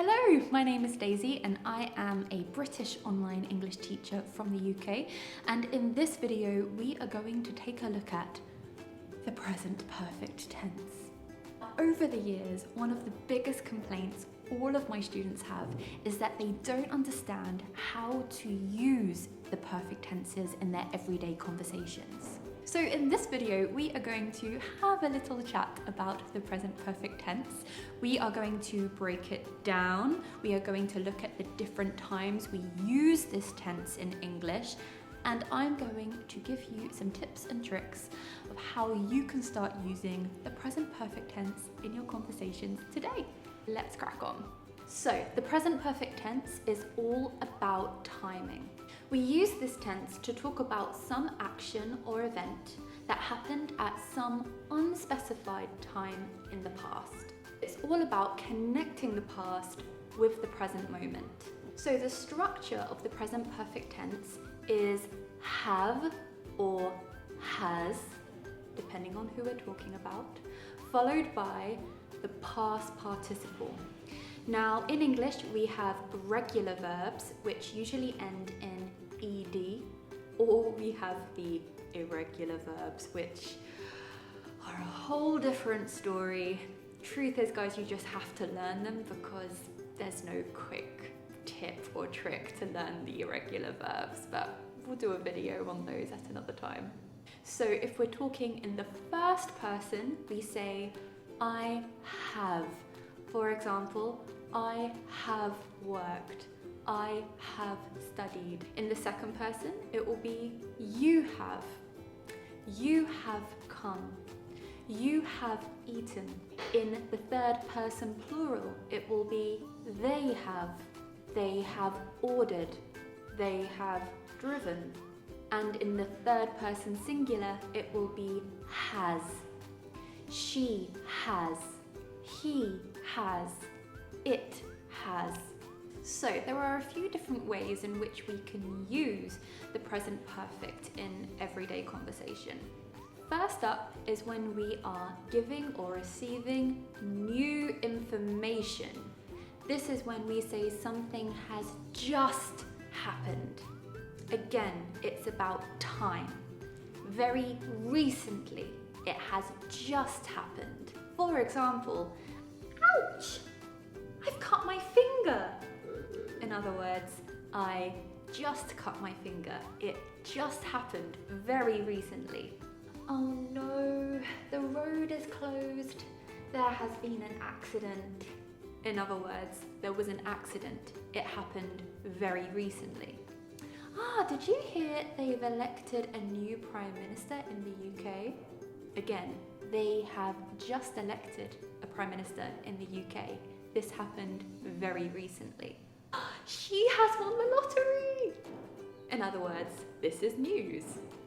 Hello, my name is Daisy and I am a British online English teacher from the UK, and in this video we are going to take a look at the present perfect tense. Over the years, one of the biggest complaints all of my students have is that they don't understand how to use the perfect tenses in their everyday conversations. So in this video, we are going to have a little chat about the present perfect tense. We are going to break it down. We are going to look at the different times we use this tense in English, and I'm going to give you some tips and tricks of how you can start using the present perfect tense in your conversations today. Let's crack on. So, the present perfect tense is all about timing. We use this tense to talk about some action or event that happened at some unspecified time in the past. It's all about connecting the past with the present moment. So the structure of the present perfect tense is have or has, depending on who we're talking about, followed by the past participle. Now, in English, we have regular verbs, which usually end in ed, or we have the irregular verbs, which are a whole different story. Truth is, guys, you just have to learn them because there's no quick tip or trick to learn the irregular verbs, but we'll do a video on those at another time. So if we're talking in the first person, we say, I have. For example, I have worked. I have studied. In the second person, it will be you have. You have come. You have eaten. In the third person plural, it will be they have. They have ordered. They have driven. And in the third person singular, it will be has. She has. He has. It has. So there are a few different ways in which we can use the present perfect in everyday conversation. First up is when we are giving or receiving new information. This is when we say something has just happened. Again, it's about time. Very recently, it has just happened. For example, ouch! I've cut my finger. In other words, I just cut my finger. It just happened very recently. Oh no, the road is closed. There has been an accident. In other words, there was an accident. It happened very recently. Did you hear they've elected a new Prime Minister in the UK? Again, they have just elected a Prime Minister in the UK. This happened very recently. She has won the lottery! In other words, this is news.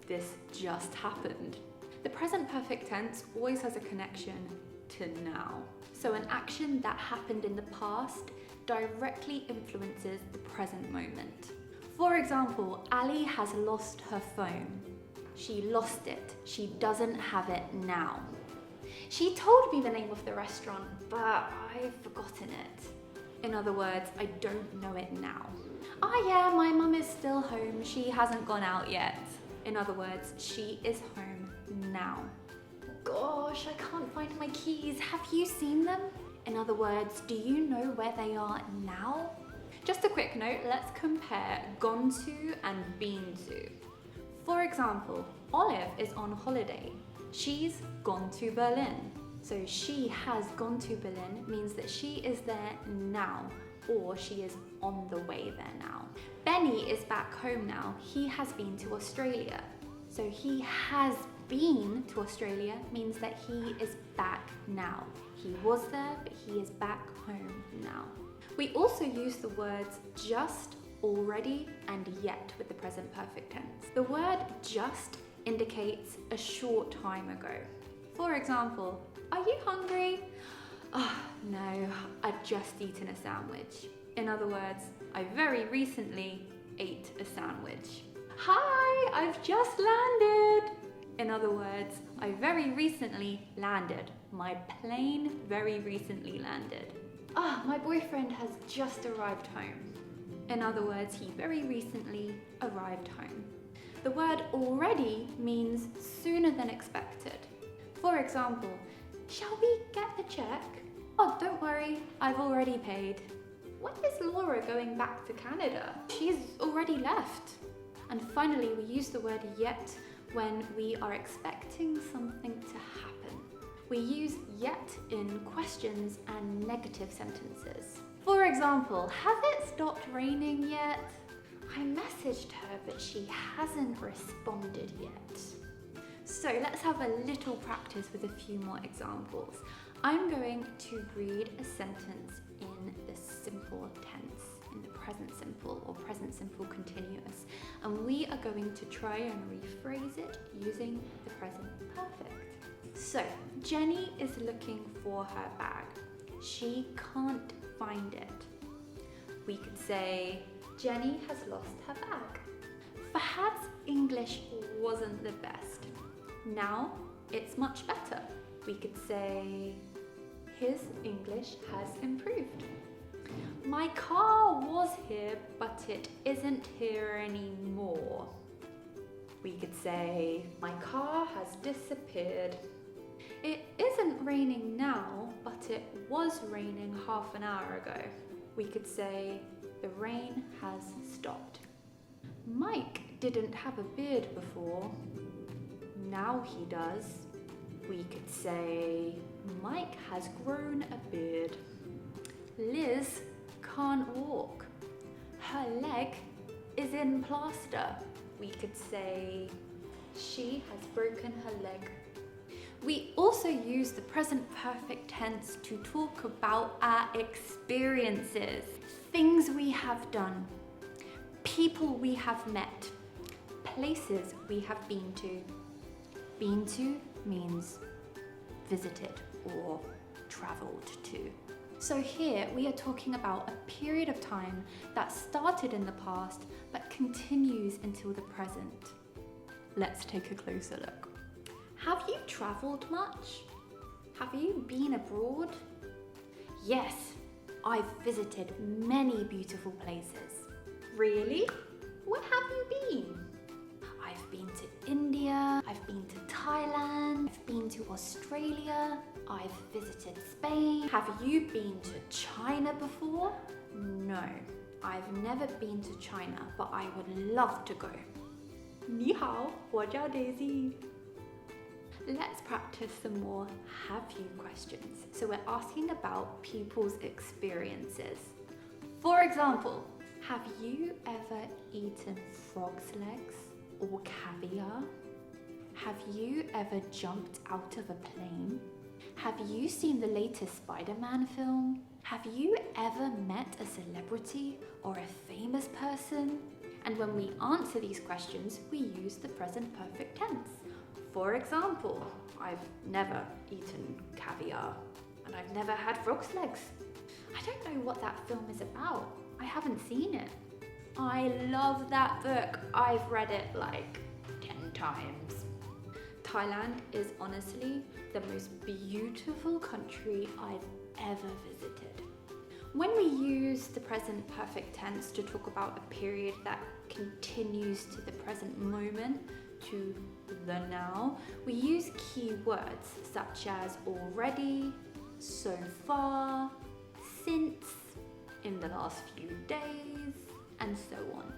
This just happened. The present perfect tense always has a connection to now. So an action that happened in the past directly influences the present moment. For example, Ali has lost her phone. She lost it. She doesn't have it now. She told me the name of the restaurant, but I've forgotten it. In other words, I don't know it now. Yeah, my mum is still home. She hasn't gone out yet. In other words, she is home now. Gosh, I can't find my keys. Have you seen them? In other words, do you know where they are now? Just a quick note, let's compare gone to and been to. For example, Olive is on holiday. She's gone to Berlin. So she has gone to Berlin means that she is there now, or she is on the way there now. Benny is back home now. He has been to Australia. So he has been to Australia means that he is back now. He was there, but he is back home now. We also use the words just, already, and yet with the present perfect tense. The word just indicates a short time ago. For example, are you hungry? No, I've just eaten a sandwich. In other words, I very recently ate a sandwich. Hi, I've just landed. In other words, I very recently landed. My plane very recently landed. my boyfriend has just arrived home. In other words, he very recently arrived home. The word already means sooner than expected. For example, shall we get the check? Oh, don't worry, I've already paid. When is Laura going back to Canada? She's already left. And finally, we use the word yet when we are expecting something to happen. We use yet in questions and negative sentences. For example, has it stopped raining yet? I messaged her, but she hasn't responded yet. So let's have a little practice with a few more examples. I'm going to read a sentence in the simple tense, in the present simple or present simple continuous, and we are going to try and rephrase it using the present perfect. So, Jenny is looking for her bag. She can't find it. We could say, Jenny has lost her bag. Fahad's English wasn't the best. Now it's much better. We could say, his English has improved. My car was here, but it isn't here anymore. We could say, my car has disappeared. It isn't raining now, but it was raining half an hour ago. We could say, the rain has stopped. Mike didn't have a beard before. Now he does. We could say, Mike has grown a beard. Liz can't walk. Her leg is in plaster. We could say, she has broken her leg. We also use the present perfect tense to talk about our experiences, things we have done, people we have met, places we have been to. Been to means visited or travelled to. So here we are talking about a period of time that started in the past but continues until the present. Let's take a closer look. Have you travelled much? Have you been abroad? Yes, I've visited many beautiful places. Really? Where have you been? I've been to India, I've been to Thailand, I've been to Australia, I've visited Spain. Have you been to China before? No, I've never been to China, but I would love to go. 你好，我叫 Daisy. Let's practice some more have you questions. So we're asking about people's experiences. For example, have you ever eaten frog's legs or caviar? Have you ever jumped out of a plane? Have you seen the latest Spider-Man film? Have you ever met a celebrity or a famous person? And when we answer these questions, we use the present perfect tense. For example, I've never eaten caviar and I've never had frog's legs. I don't know what that film is about. I haven't seen it. I love that book. I've read it like 10 times. Thailand is honestly the most beautiful country I've ever visited. When we use the present perfect tense to talk about a period that continues to the present moment, to the now, we use key words such as already, so far, since, in the last few days, and so on.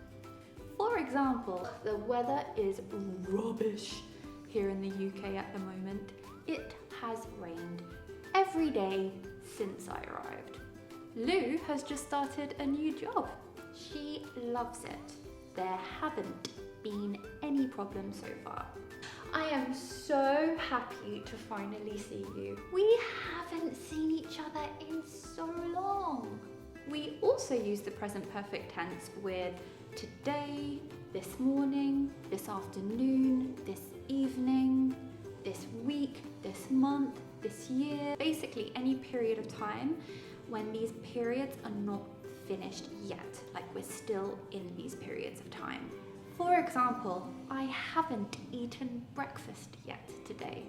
For example, the weather is rubbish here in the UK at the moment. It has rained every day since I arrived. Lou has just started a new job. She loves it. There haven't been any problems so far. I am so happy to finally see you. We haven't seen each other in so long. We also use the present perfect tense with today, this morning, this afternoon, this evening, this week, this month, this year. Basically any period of time when these periods are not finished yet, like we're still in these periods of time. For example, I haven't eaten breakfast yet today,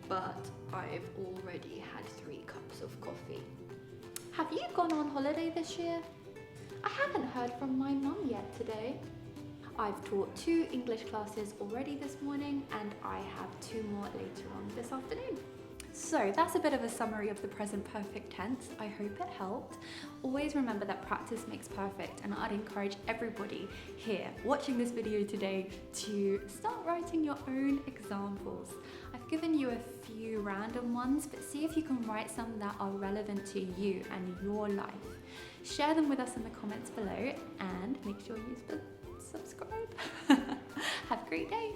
but I've already had 3 cups of coffee. Have you gone on holiday this year? I haven't heard from my mum yet today. I've taught 2 English classes already this morning and I have 2 more later on this afternoon. So that's a bit of a summary of the present perfect tense. I hope it helped. Always remember that practice makes perfect, and I'd encourage everybody here watching this video today to start writing your own examples. I've given you a few random ones, but see if you can write some that are relevant to you and your life. Share them with us in the comments below and make sure you subscribe. Have a great day.